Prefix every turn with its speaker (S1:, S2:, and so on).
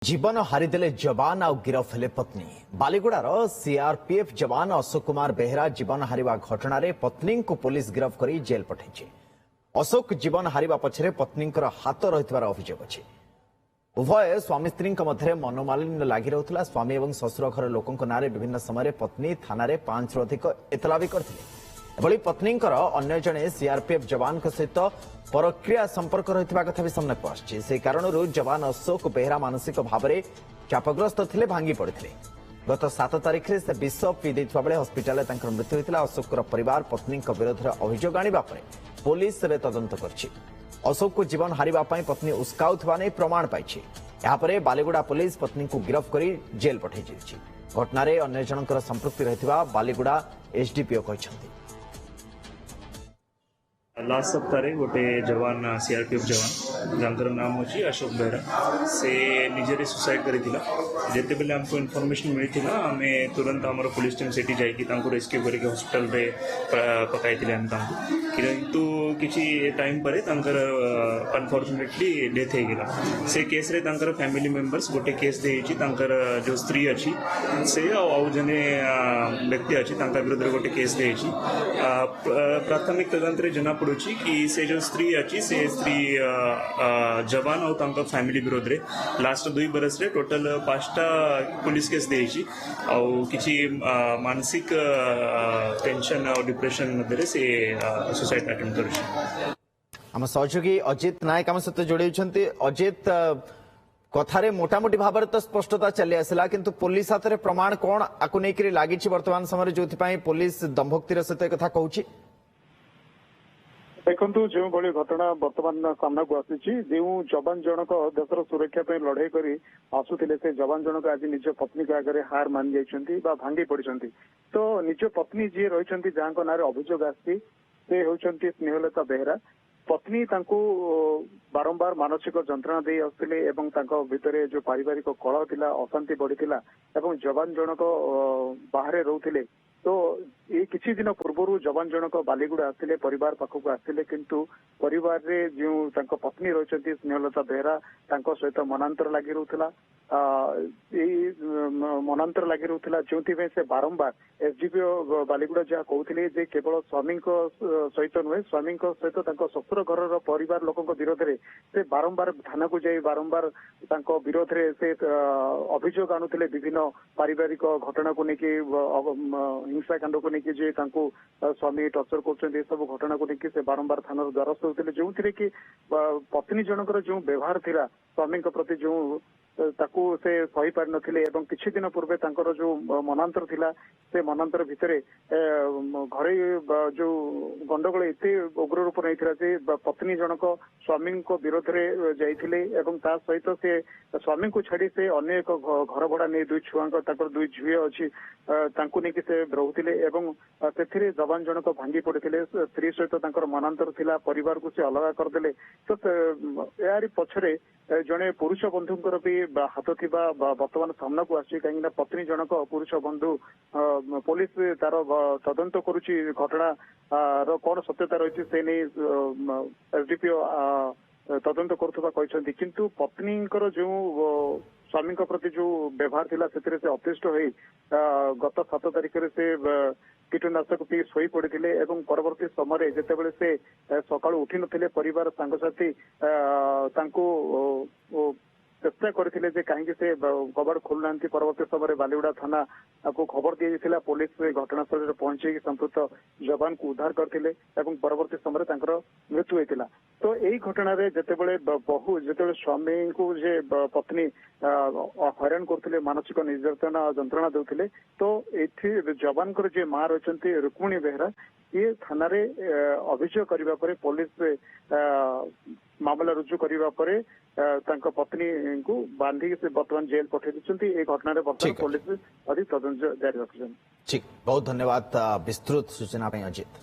S1: जीवन हारिदेले जवान आउ गिरफ हेले पत्नी बालीगुड़ार सीआरपीएफ जवान अशोक कुमार बेहरा जीवन हारिबा घटना पत्नी को पुलिस गिरफ कर जेल पठाई। अशोक जीवन हारिबा पछरे पत्नी हाथ रहिथिबार अभियोग अछि। उभय स्वामी स्त्री मध्य मनोमालिन्य लागि रहुतला। स्वामी और शशुर घर लोकों नारे विभिन्न समय पत्नी थाना 5 रु अधिक एतला भी करथिले। एभली पत्नी अन्य जड़े सीआरपीएफ जवान सहित परक्रिया संपर्क रही कथा भी सामना आसी। से कारण जवान अशोक बेहरा मानसिक भाव में चापग्रस्त थे, भांगी पड़ते। गत 7 तारिख में से विष पी देता बेले हस्पिटाल मृत्यु होता। अशोक परिवार पत्नी विरोध में अभियोग आने पुलिस तदंत कर अशोक को जीवन हारिबा पई पत्नी उस्काउथवा नै प्रमाण पाइछि। यापरे बालीगुड़ा पुलिस पत्नी को गिरफ्त करी जेल पठाई दैछि। घटनारे अन्य जनकर संपृक्ति रहितबा बालीगुड़ा एसडीपीओ कहिसथि।
S2: लास्ट सप्ताह गोटे जवान सीआरपीएफ जवान जंकर नाम होची अशोक बेहरा से निजे सुसाइड करिथिला। जेते बेले हमको इन्फॉर्मेशन मिलिथिला आमे तुरंत हमर पुलिस टीम सेठी जाई कि तांको रेस्क्यू करके हॉस्पिटल रे पकाइथिले हम तांको। किंतु किछि टाइम परे तांकर अनफॉर्चुनेटली डेथ हे गेला। से केस रे तांकर फैमिली मेंबर्स गोटे केस देछि। तांकर जो स्त्री अछि से आ जने व्यक्ति अछि तांका विरुद्ध गोटे केस देछि। प्राथमिक तदंत रे जना कि से जो स्त्री अच्छी से स्त्री जवान और तांका फैमिली विरोध रे लास्ट 2 बरस रे टोटल 5टा पुलिस केस देछि। और किछि मानसिक टेंशन और डिप्रेशन मध्य से सुसाइड अटेम्प्ट कर।
S1: हम सहयोगी अजित नायक आम सहित जोड़ी। अजित कथारे मोटामोटी भाव में तो स्पष्टता चली आसला, किंतु पुलिस हाथ में प्रमाण कौन आपको नहीं लगी वर्तमान समय जो पुलिस दंभक्तिर सहित कथा कहूँ।
S3: देखु जो भाई घटना बर्तमान सामना को आसी जो जवान जनक देशर सुरक्षा लड़ाई कर आसुले से जवान जनक आज निज पत्नी के आगे हार मान जाइछन्ति बा भांगी पड़ती। तो निज पत्नी जी रही जहाँ ना अभियोग आसी होती स्नेहलता बेहरा। पत्नी तांको बारंबार मानसिक जंत्रणा दे आसुले भितर जो पारिवारिक कलह थिला अशांति बढ़ीला एवं जवान जनक बाहर रोते। तो ये किसी दिन पूर्व जवान जनक बालीगुड़ा आसिले परिवार पाखक आसिले, किंतु परिवार रे जो तांको पत्नी रही स्नेहलता बेहरा सहित मनांतर लगी रोला। मनांतर लगी रोला जो से बारंबार एसडीपीओ बालीगुड़ा जहाँ कहते केवल स्वामी सहित नुहे स्वामी सहित शशुर घर परिवार लोकों विरोध में से बारंबार थाना को जाई बारंबार विरोध में से अभियोग आणुले। विभिन्न पारिवारिक घटना को लेकिन हिंसाकांड को लेकिन जे स्वामी टर्चर कर सब घटना को लेकिन से बारंबार थाना द्वारस्थ होते जो कि पत्नी जनकर जो व्यवहार थिला स्वामी प्रति जो ताकू से सही पार नथिले एवं किछि दिन पूर्वे तांकर जो मनांतर थिला से मनांतर भितरे घरे जो गंडगोल एते उग्र रूप नैथिला जे पत्नी जनक स्वामी को विरोध रे जाइथिले एवं ता सहित से स्वामी को छाड़ी से अन्य एक घर भड़ा ने 2 छुआंक ताकर 2 झिए अछि तांको नेकी से रहउथिले एवं सेथिरे जवान जनक भांगी पड़िथिले। स्त्री सहित तांकर मनांतर थिला परिवार को से अलग करदेले। तो यारी पछरे जने पुरुष बंधुंकर भी हाथ थिबा वर्तमान सामना को आसी कहीं पत्नी जनक पुरुष बंधु पुलिस तार तदंत करुची घटना रो कौन सत्यता रही से नहीं एसडीपीओ तदंत कर। किंतु पत्नी जो स्वामी प्रति जो व्यवहार थिला से अतिष्ट हो गत 7 तारिख से कीटनाशक पी शोई पड़ते एवं परवर्ती समय जितेबाला से सका उठी नथिले परिवार सांगसाथी चेष्टा करते कहीं से कबाड़ खोलुना। परवर्ती समय बालीगुड़ा थाना को खबर दी जाता। पुलिस घटनास्थल में पहुंचे संपृक्त जवान को उद्धार करते परवर्ती समय मृत्यु होता। तो यही घटना जितेबाला बहु जिते स्वामी को जे पत्नी हैरान करते मानसिक निर्यातना जंत्रणा देते। तो ये जवान जे माँ रही रुक्मिणी बेहरा ये थाना अभियोग करने पर पुलिस मामला रुजु करने पत्नी को बांधिक से बर्तमान जेल पठाई दी। ये घटना बर्तमान पुलिस अधिक तदंत जारी रखिछन।
S1: ठीक, बहुत धन्यवाद विस्तृत सूचना अजित।